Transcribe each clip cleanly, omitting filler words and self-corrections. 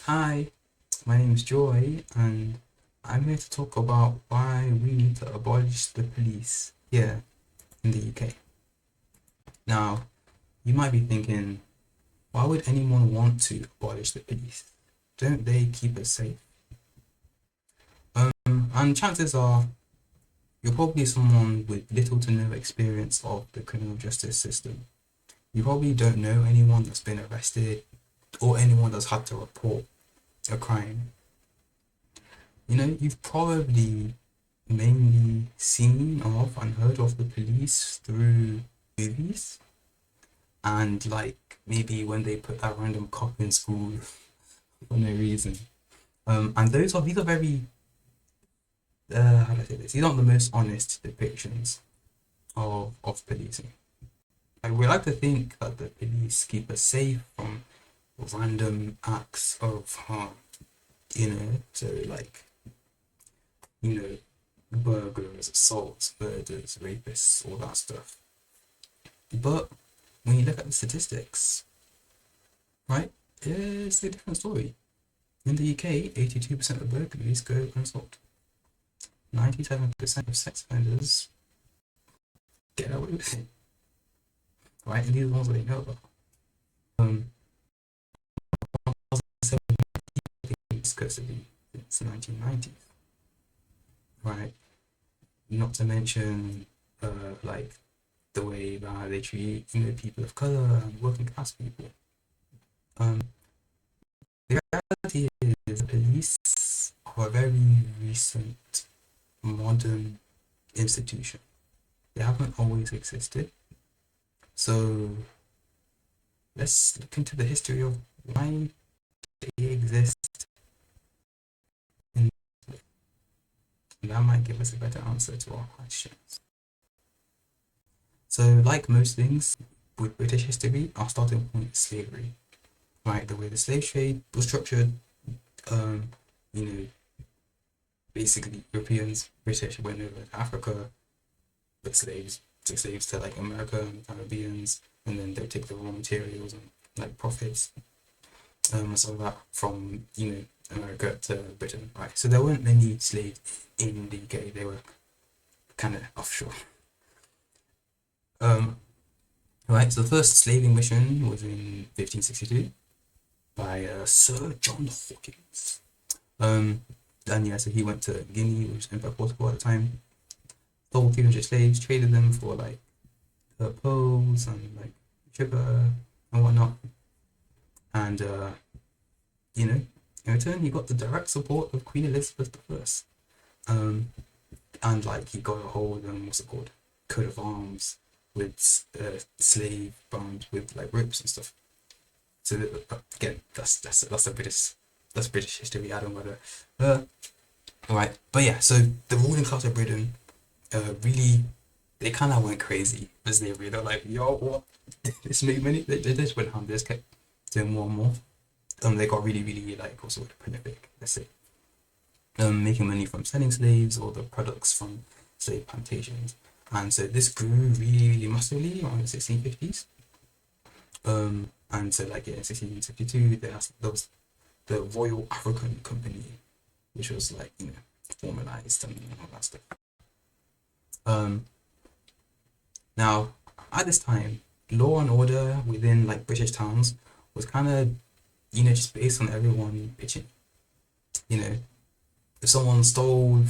Hi, my name is Joy, and I'm here to talk about why we need to abolish the police here in the UK. Now, you might be thinking, why would anyone want to abolish the police? Don't they keep us safe? And chances are you're probably someone with little to no experience of the criminal justice system. You probably don't know anyone that's been arrested or anyone that's had to report a crime. You've probably mainly seen of and heard of the police through movies and like maybe when they put that random cop in school for no reason. And these are very how do I say this? These aren't the most honest depictions of policing. Like we like to think that the police keep us safe from random acts of harm. So like you know burglars, assaults, murders, rapists, all that stuff. But when you look at the statistics, right, it's a different story. In the UK, 82% of burglaries go unsolved. 97% of sex offenders get away with it, right? And these are the ones that they know about. Um, it's custody since the 1990s, right? Not to mention, like the way that they treat, people of color and working class people. Um, the reality is, the police are a very recent modern institution. They haven't always existed. So let's look into the history of why they exist, and that might give us a better answer to our questions. So, like most things with British history, our starting point is slavery. Right, the way the slave trade was structured, um, you know, basically Europeans, British went over to Africa, but took slaves to like America and the Caribbeans, and then they take the raw materials and like profits, some of that from America to Britain, right? So there weren't many slaves in the UK; they were kind of offshore. Um, right. So the first slaving mission was in 1562 by Sir John Hawkins. Um, and yeah, so he went to Guinea, which was owned by Portugal at the time, stole 300 slaves, traded them for like pearls and like sugar and whatnot, and in return he got the direct support of Queen Elizabeth I. And like he got a hold of what's it called, coat of arms with slave bound with like ropes and stuff. So again, that's a British history. I don't know whether right, but yeah. So the ruling class of Britain really they kind of went crazy as they were. They're like, yo, what? This make money. They just went on. They just kept doing more and more. They got really like also prolific. Let's say making money from selling slaves or the products from slave plantations. And so this grew really massively around the 1650s. And so like yeah, in 1652 there was the Royal African Company, which was like formalized and all that stuff. Um, Now at this time, law and order within like British towns was kind of just based on everyone pitching. You know, if someone stole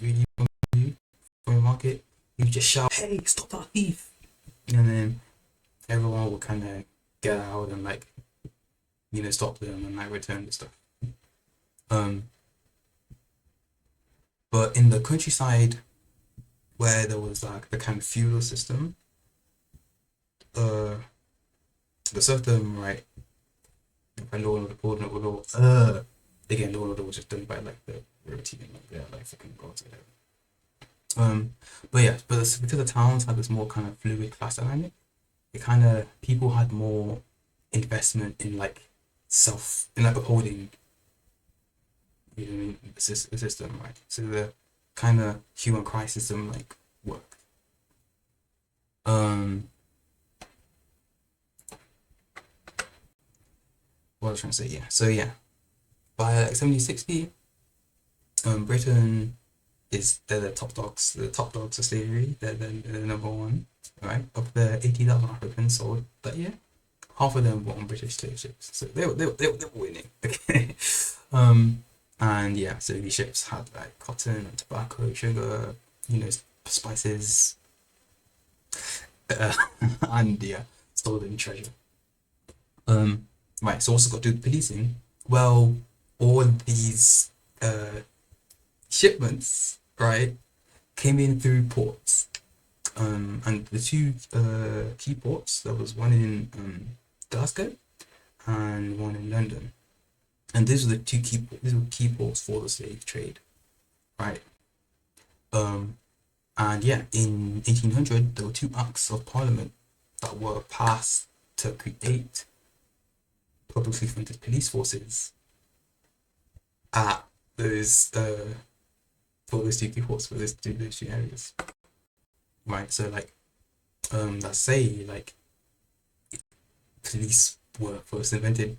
really from you from your market, you just shout, "Hey, stop that thief!" And then everyone will kind of get out and like stop them and like return the stuff. Um, but in the countryside where there was like the kind of feudal system, uh, the serfdom, right? By law and order, again, law and order was just done by like the royalty and like like fucking gods or whatever. Um, but yeah, because the towns had this more kind of fluid class dynamic, it kind of people had more investment in like in like upholding the system, right? So the kind of human crisis system like worked. Um, what I was trying to say, yeah. So yeah, by like 1760, Britain is they're the top dogs of slavery. They're number one, right? Of the 80,000 Africans sold that year, half of them were on British slave ships, so they were winning. Okay, um, and yeah, so these ships had like cotton and tobacco, sugar, you know, spices, uh, and yeah, stolen treasure. Right. So also got to do with policing. Well, all these uh shipments, right, came in through ports. And the two key ports, there was one in Glasgow and one in London. And these were key ports for the slave trade, right? Um, and yeah, in 1800, there were two acts of parliament that were passed to create publicly funded police forces at those for those two key ports for those two areas, right? So like let's say like police were first invented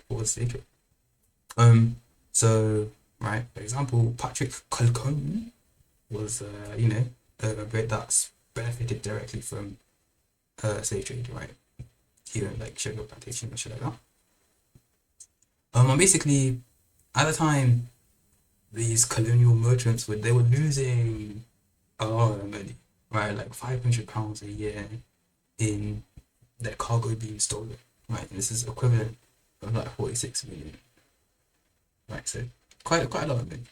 for the slave trade. Um, so right, for example, Patrick Colquhoun was you know a bit that's benefited directly from slave trade, right? He owned like sugar plantation and shit like that. And basically at the time, these colonial merchants were losing a lot of money, right? Like £500 a year in their cargo being stolen, right? And this is equivalent of like 46 million, right? So quite a lot of money.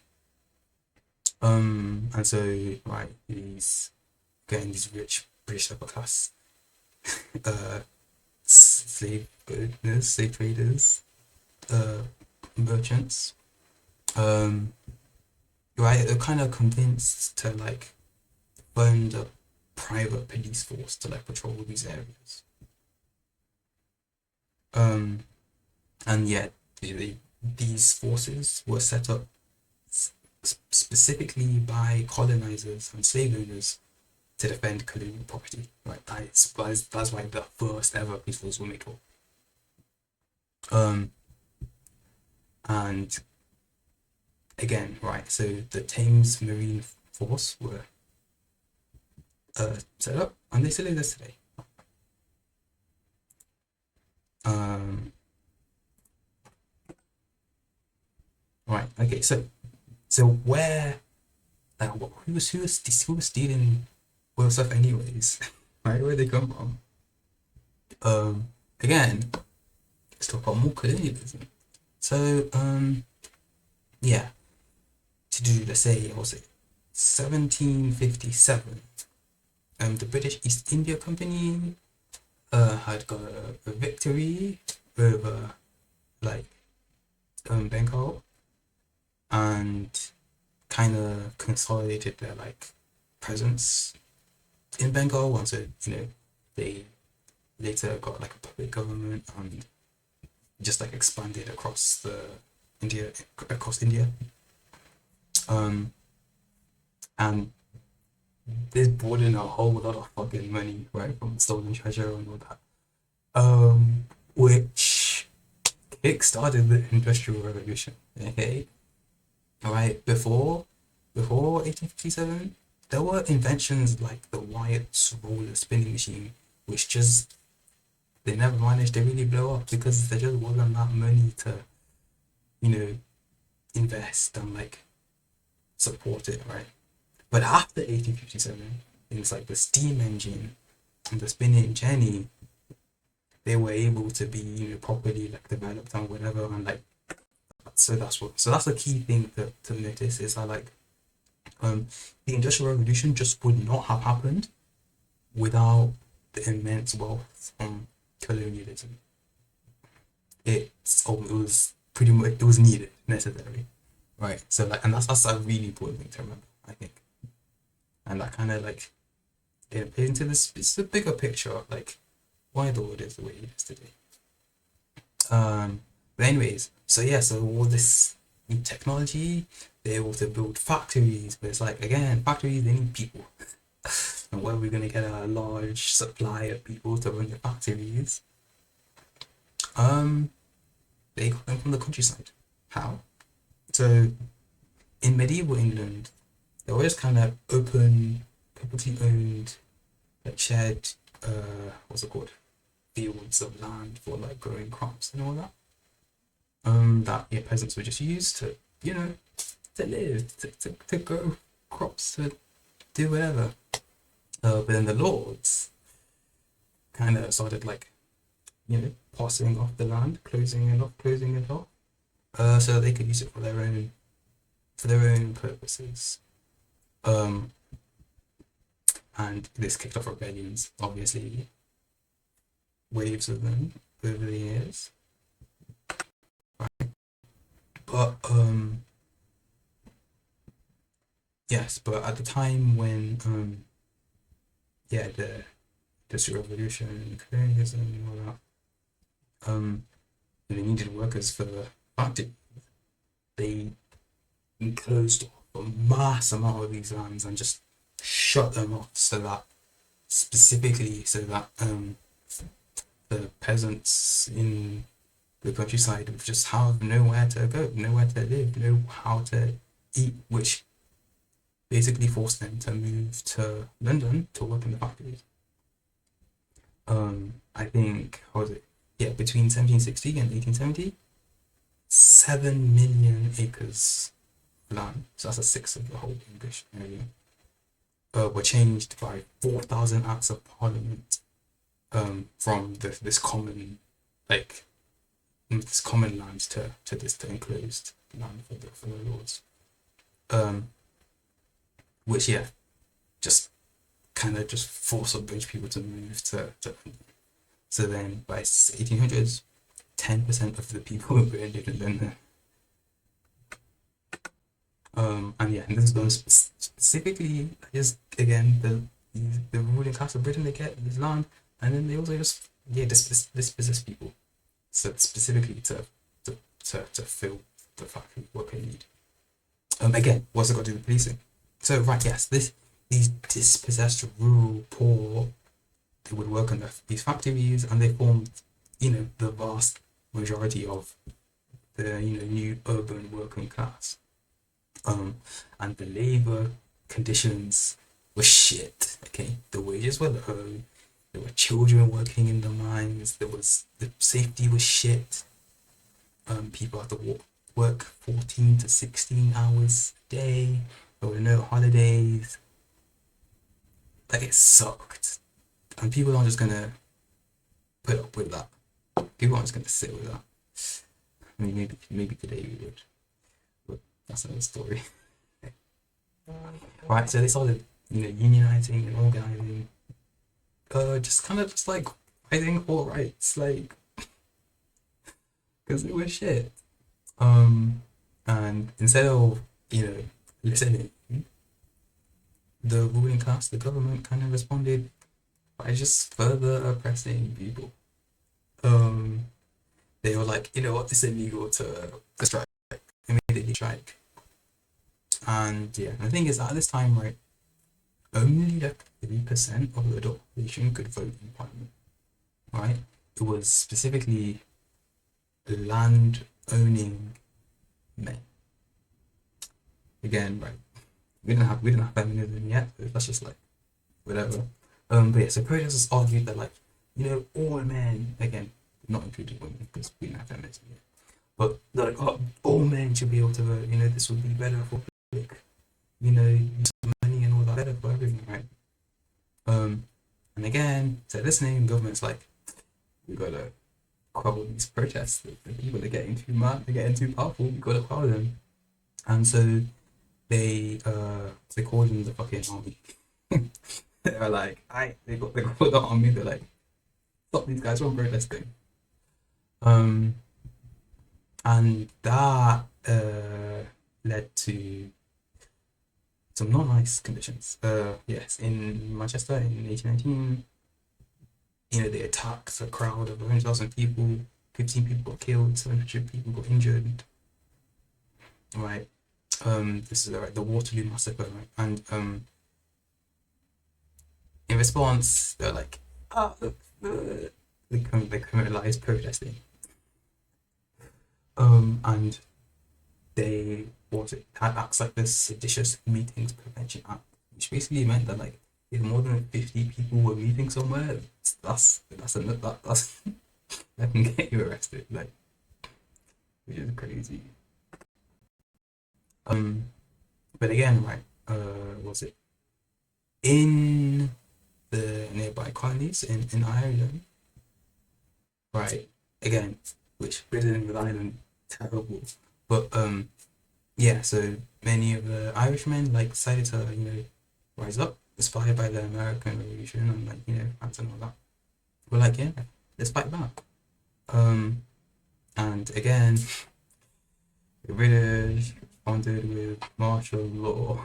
And so right, these rich British upper class uh slave traders, uh merchants, um right, they're kind of convinced to like fund a private police force to like patrol these areas. Um, and yet these forces were set up specifically by colonizers and slave owners to defend colonial property. Right, that's why the first ever police force were made for. Um, and again, right, so the Thames Marine Force were set up, and they still exist today. Um, right, okay, so where, like, who was stealing all the stuff anyways? Right, where they come from? Again, let's talk about more colonialism. So, yeah, to do, let's say, what was it, 1757, the British East India Company had got a victory over like Bengal, and kind of consolidated their like presence in Bengal. And so you know they later got like a puppet government and just like expanded across India. And this brought in a whole lot of fucking money, right, from stolen treasure and all that. Which kick-started the Industrial Revolution. Okay, right, before 1857, there were inventions like the Wyatt's roller spinning machine, which just they never managed to really blow up because there just wasn't that money to, you know, invest and like support it, right? But after 1857, things like the steam engine and the spinning jenny, they were able to be, you know, properly like developed and whatever, and like so that's the key thing to notice is that like the Industrial Revolution just would not have happened without the immense wealth from colonialism. It was pretty much, it was needed, necessary, right? So like, and that's a really important thing to remember, I think. And that kind of like it plays into this, it's a bigger picture of like why the world is the way it is today. But anyways, so yeah, so all this new technology, they're able to build factories, but it's like again, factories they need people. And where are we gonna get a large supply of people to run the factories? they got them from the countryside. How? So in medieval England, there was kind of open, publicly owned, like shared, what's it called? Fields of land for like growing crops and all that. That yeah, peasants would just use to, you know, to live, to grow crops, to do whatever. But then the lords kind of started like, you know, passing off the land, closing it off, so they could use it for their own purposes. Um, and this kicked off rebellions, obviously, waves of them over the years. Right? But yes, but at the time when yeah, the Industrial Revolution and colonialism and all that, they needed workers for the factory. They closed off a mass amount of these lands and just shut them off so that specifically so that the peasants in the countryside would just have nowhere to go, nowhere to live, know how to eat, which basically forced them to move to London to work in the factories. I think, how was it? Yeah, between 1760 and 1870, 7 million acres of land, so that's a sixth of the whole English area, were changed by 4,000 acts of parliament from this common, like, this common land to this to enclosed land for the lords. Which, yeah, just kind of just force a bunch of people to move to so then by 1800s 10% of the people were lived in London. And yeah, and this is done specifically just again the ruling class of Britain, they get this land and then they also just yeah dispossess people, so specifically to fill the factory what they need. Again, what's it got to do with policing? So right, yes, these dispossessed rural poor, they would work on these factories and they formed, you know, the vast majority of the, you know, new urban working class. And the labor conditions were shit. Okay, the wages were low. There were children working in the mines. The safety was shit. People had to work 14 to 16 hours a day. There were no holidays. Like, it sucked. And people aren't just gonna put up with that. People aren't just gonna sit with that. I mean, maybe today we would, but that's another story. Right, so they started, you know, unionizing and organizing. Just kind of just like fighting for rights, like, because it was shit. And instead of, you know, listening, the ruling class, the government kind of responded by just further oppressing people. Um, they were like, you know what, it's illegal to strike, immediately strike. And yeah, and the thing is, at this time, right, only like 3% of the population could vote in parliament, right? It was specifically land owning men. Again, right, we didn't have feminism yet, so that's just like whatever. But yeah, so protesters argued that, like, you know, all men, again, not including women because we didn't have feminism yet, but like, oh, all men should be able to vote. You know, this would be better for public, you know, use of money and all that, better for everything, right? And again, so listening, government's like, we gotta quell these protests. The people are getting too mad, they're getting too powerful. We gotta quell them, and so they called in the fucking army. They were like, they called the army. They're like, stop these guys from protesting. Um, and that led to some not nice conditions. Yes, in Manchester in 1819, you know, they attacked a crowd of 100,000 people. 15 people got killed. 700 people got injured. Right. This is the Waterloo massacre, right? And in response, they're like, they criminalized protesting. And they had acts like the Seditious Meetings Prevention Act, which basically meant that like if more than 50 people were meeting somewhere, that's that can get you arrested, like, which is crazy. Um, but again, right, was it in the nearby colonies in Ireland, right? Again, which Britain with Ireland, terrible. But yeah, so many of the Irishmen like decided to, rise up, inspired by the American Revolution and like, France and all that. We're like, yeah, let's fight back. Um, and again, the British responded with martial law,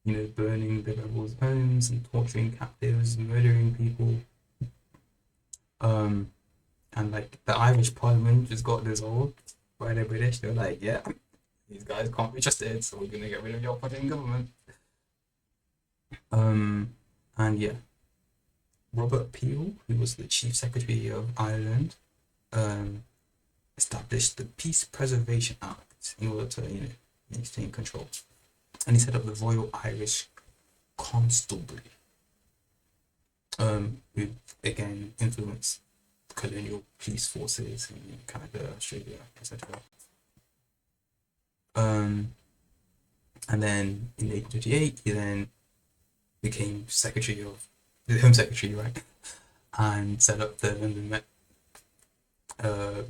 burning the rebels' homes and torturing captives, murdering people. Um, and like the Irish Parliament just got dissolved by the British. They were like, yeah, these guys can't be trusted, so we're gonna get rid of your fucking government. Um, and yeah, Robert Peel, who was the Chief Secretary of Ireland, um, established the Peace Preservation Act in order to, maintain control. And he set up the Royal Irish Constabulary, who again influenced colonial police forces in Canada, Australia, etc. And then in 1828, he then became Secretary of the Home Secretary, right, and set up the London Met, uh,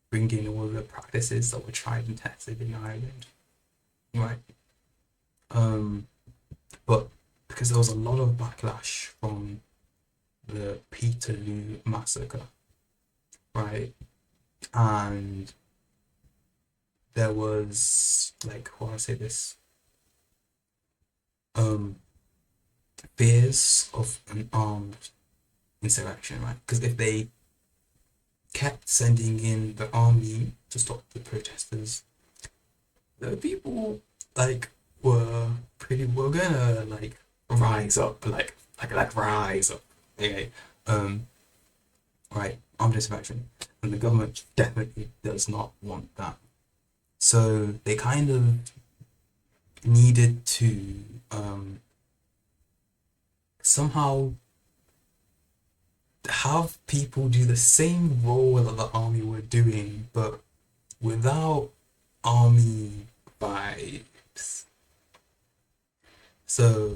bringing all the practices that were tried and tested in Ireland, right. Um, but because there was a lot of backlash from the Peterloo massacre, right, and there was like, how do I say this? Um, Fears of an armed insurrection, right? Because if they kept sending in the army to stop the protesters, the people like were gonna like rise up, like rise up. Okay, um, right, armed insurrection, and the government definitely does not want that. So they kind of needed to somehow have people do the same role that the army were doing, but without army vibes. So,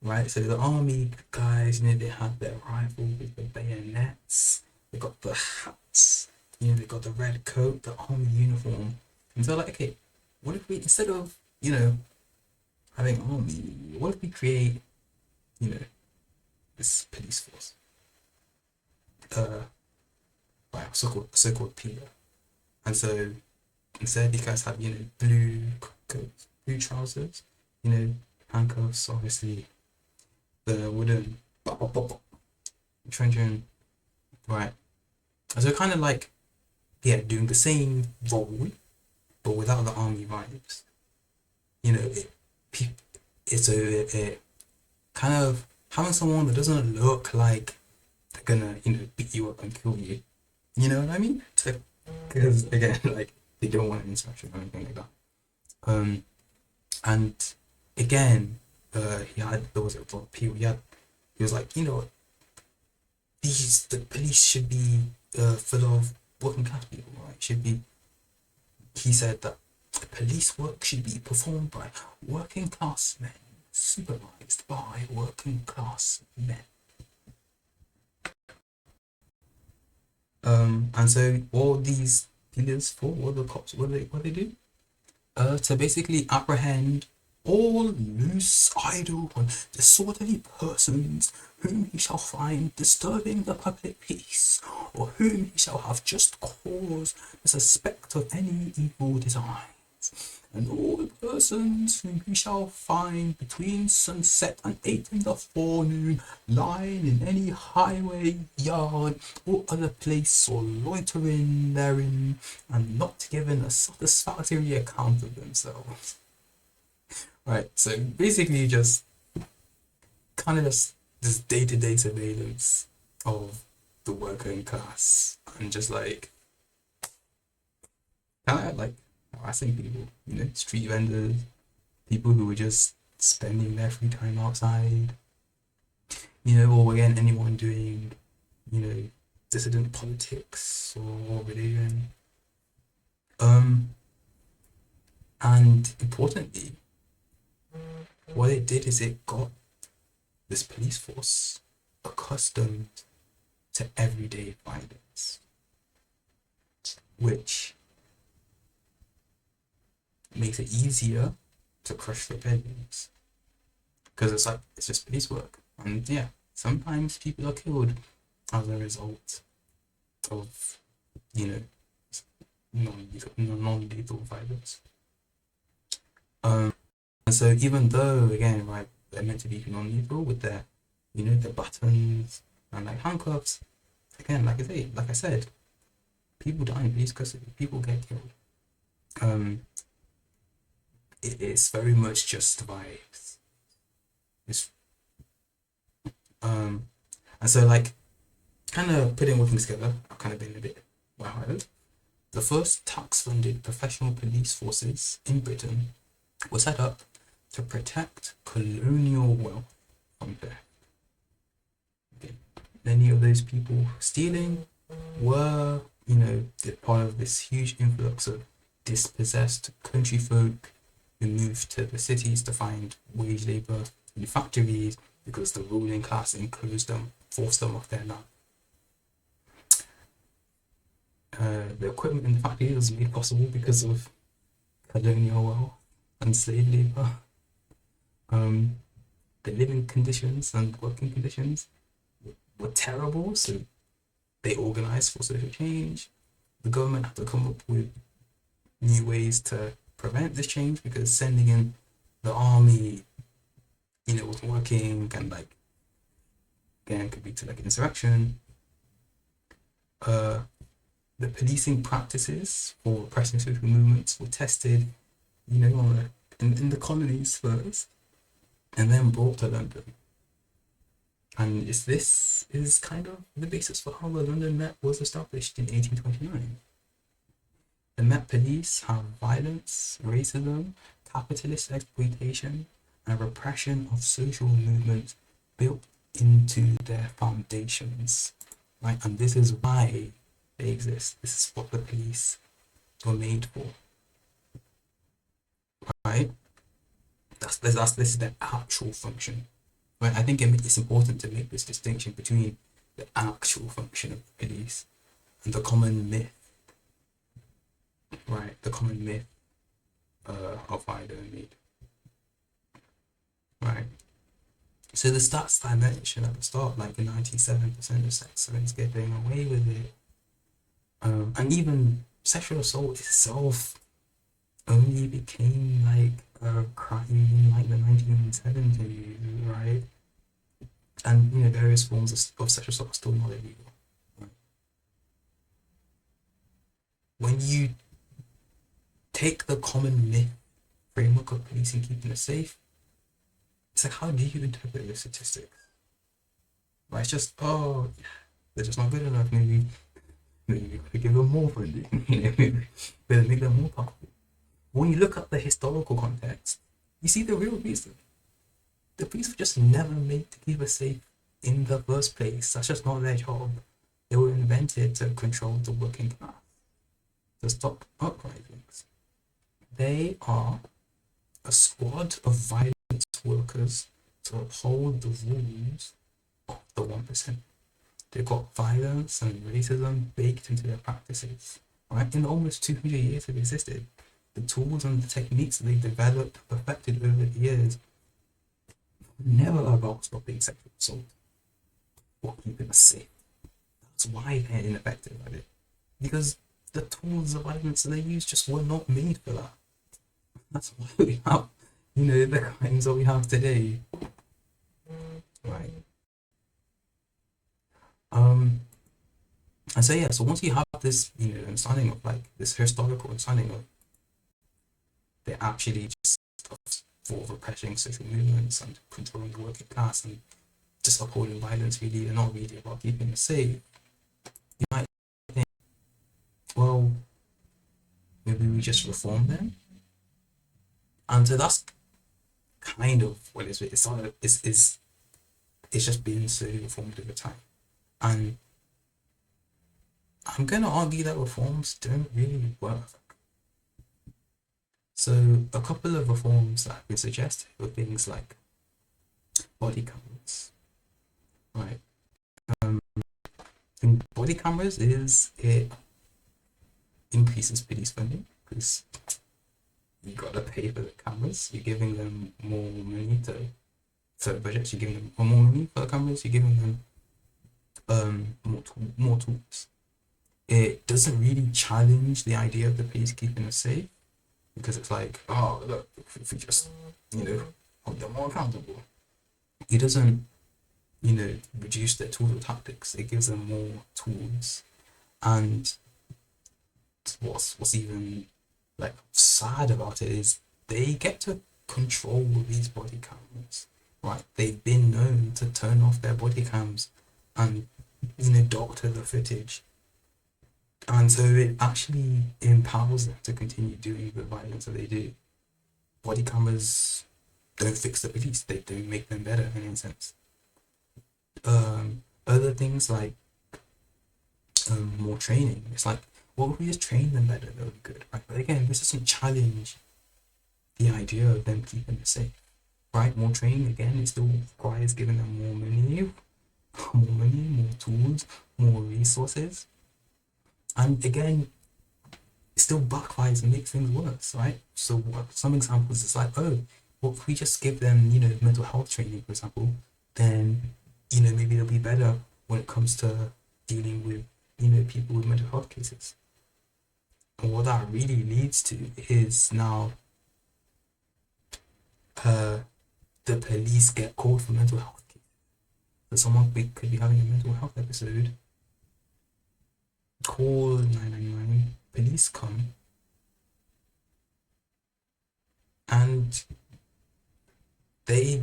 right, so the army guys, they had their rifles with the bayonets, they got the hats, they got the red coat, the army uniform. And so, like, okay, what if we, instead of, having army, what if we create, you know, this police force? Right, so-called PETA. And so instead, these guys have, blue coats, blue trousers, you know, handcuffs, obviously, the wooden truncheon, right? And so kind of like, yeah, doing the same role, but without the army vibes. It, it's a kind of having someone that doesn't look like they're gonna, beat you up and kill you. You know what I mean? Because again, like they don't want an insurrection or anything like that. Um, and again, there was a lot of people. He was like, the police should be full of working class people, right? Should be. He said that police work should be performed by working class men, supervised by working class men. And so all these dealers for, what the cops, what they do? To basically apprehend all loose, idle, and disorderly persons whom he shall find disturbing the public peace, or whom he shall have just cause to suspect of any evil designs, and all persons whom he shall find between sunset and 8 in the forenoon lying in any highway, yard, or other place, or loitering therein, and not giving a satisfactory account of themselves. Right, so basically just kind of just this day-to-day surveillance of the working class, and just like kind of like harassing people, street vendors, people who were just spending their free time outside, or again, anyone doing, you know, dissident politics or religion. Um, and importantly, what it did is it got this police force accustomed to everyday violence, which makes it easier to crush rebellions because it's just police work, and yeah, sometimes people are killed as a result of you know non-lethal violence. And so even though again, right, they're meant to be non-lethal with their their buttons and like handcuffs, again, like I said, people die in police custody, people get killed. Um, it's very much just vibes. It's and so like kind of putting all things together, I've kind of been a bit wild. The first tax-funded professional police forces in Britain were set up to protect colonial wealth from theft. Okay. Many of those people stealing were, part of this huge influx of dispossessed country folk who moved to the cities to find wage labor in factories because the ruling class enclosed them, forced them off their land. The equipment in the factory was made possible because of colonial wealth and slave labor. The living conditions and working conditions were terrible, so they organized for social change. The government had to come up with new ways to prevent this change because sending in the army, wasn't working, and like again could lead to like insurrection. The policing practices for repressing social movements were tested, in the colonies first, and then brought to London. And this is kind of the basis for how the London Met was established in 1829. The Met Police have violence, racism, capitalist exploitation, and repression of social movements built into their foundations, right? And this is why they exist. This is what the police were made for, right? This is their actual function, right? I think it's important to make this distinction between the actual function of the police and the common myth, right? The common myth of why they're made, right? So the stats that I mentioned at the start, like 97% of sex offenders getting away with it, and even sexual assault itself only became like a crime in like the 1970s, right? And various forms of sexual assault are still not illegal. Right? When you take the common myth framework of policing keeping us safe, it's like, how do you interpret the statistics? Right? It's just, oh, they're just not good enough. Maybe we could give them more funding. Maybe better make them more powerful. When you look at the historical context, you see the real reason. The police were just never made to keep us safe in the first place. That's just not their job. They were invented to control the working class, to stop uprisings. They are a squad of violent workers to uphold the rules of the 1%. They've got violence and racism baked into their practices. Right? In the almost 200 years they've existed, the tools and the techniques that they've developed, perfected over the years, never about stopping sexual assault or keeping us safe. That's why they're ineffective at it. Because the tools of violence that they use just were not made for that. That's why we have, the crimes that we have today. Right. And so yeah, so once you have this, understanding of like this historical understanding of they're actually just for repressing social movements and controlling the working class and just upholding violence, really, and not really about keeping us safe, you might think, well, maybe we just reform them. And so that's kind of what it's not it's just been so reformed over time. And I'm gonna argue that reforms don't really work. So a couple of reforms that have been suggested were things like body cameras, right? Um, and body cameras is it increases police funding because you gotta pay for the cameras. You're giving them more money to for the budgets. You're giving them more money for the cameras. You're giving them more tools. It doesn't really challenge the idea of the police keeping us safe because it's like, oh look, if we just hold them more accountable. It doesn't reduce their tools or tactics. It gives them more tools. And what's even like sad about it is they get to control these body cameras, right? They've been known to turn off their body cams and doctor the footage, and so it actually empowers them to continue doing the violence that they do. Body cameras don't fix the police; they don't make them better in a sense. Other things like more training. It's like, well, if we just train them better, they'll be good, right? But again, this doesn't challenge the idea of them keeping it safe, right? More training, again, it still requires giving them more money, more tools, more resources. And again, it still backfires and makes things worse, right? So some examples is like, oh, well, if we just give them, mental health training, for example, then, maybe they'll be better when it comes to dealing with, people with mental health cases. And what that really leads to is now the police get called for mental health cases. So someone could be having a mental health episode, call 999, police come, and they,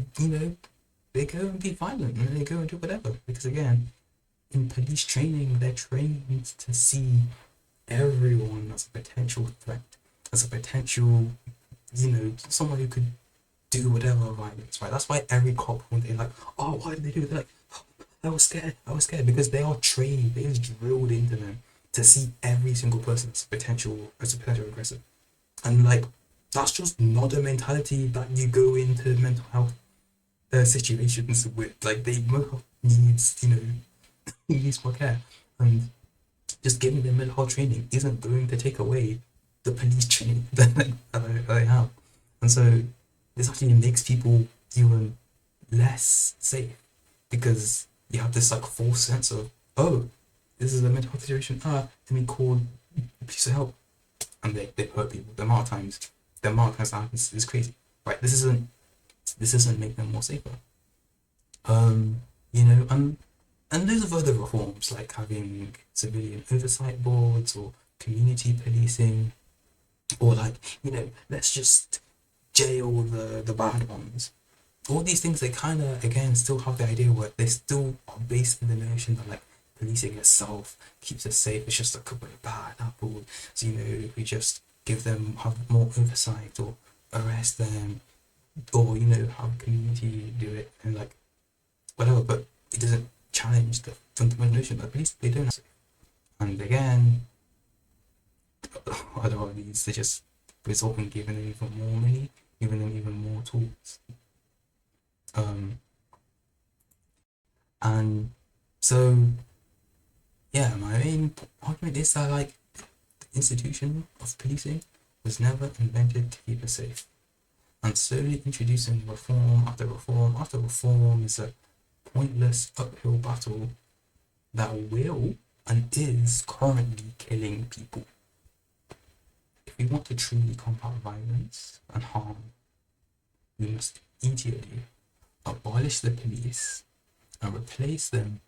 they go and be violent and they go and do whatever. Because again, in police training, they're trained to see everyone as a potential threat, as a potential, someone who could do whatever violence, right? That's why every cop, when they're like, oh, why did they do it? They're like, oh, I was scared, because they are trained, they just drilled into them to see every single person as a potential aggressor. And like, that's just not a mentality that you go into mental health situations with. Like, they needs, needs more care. And just giving them mental health training isn't going to take away the police training that they have. And so this actually makes people even less safe because you have this like false sense of, oh, this is a mental health situation. Let me call police to help, and they hurt people. The amount of times that happens is crazy, right? This doesn't make them more safer. And there's other reforms like having civilian oversight boards or community policing, or like let's just jail the bad ones. All these things, they kind of again still have the idea where they still are based in the notion that like policing itself keeps us safe. It's just a couple of bad apples. So if we just have more oversight or arrest them, or have community do it and like whatever. But it doesn't challenge the fundamental notion that police, they don't have safe. And again, a lot of these, they just result in giving them even more money, giving them even more tools. And so, yeah, my main argument is that like the institution of policing was never invented to keep us safe. And slowly introducing reform after reform after reform is a pointless uphill battle that will and is currently killing people. If we want to truly combat violence and harm, we must immediately abolish the police and replace them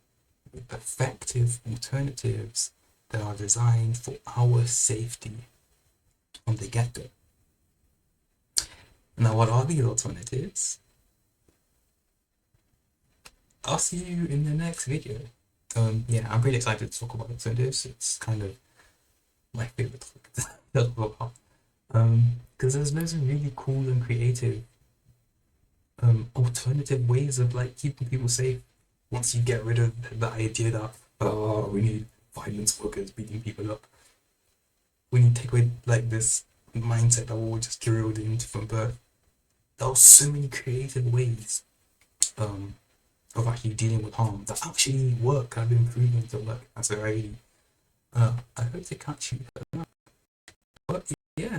with effective alternatives that are designed for our safety from the get-go. Now, what are these alternatives? I'll see you in the next video. Yeah, I'm pretty excited to talk about alternatives. It's kind of my favorite topic. Because there's loads of really cool and creative alternative ways of like keeping people safe. Once you get rid of the idea that we need violence workers beating people up, when you take away like this mindset that we're all just drilled into from birth, there are so many creative ways um of actually dealing with harm that actually work, have been proven to work. And so I hope to catch you. But yeah,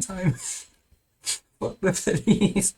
time. Fuck the police.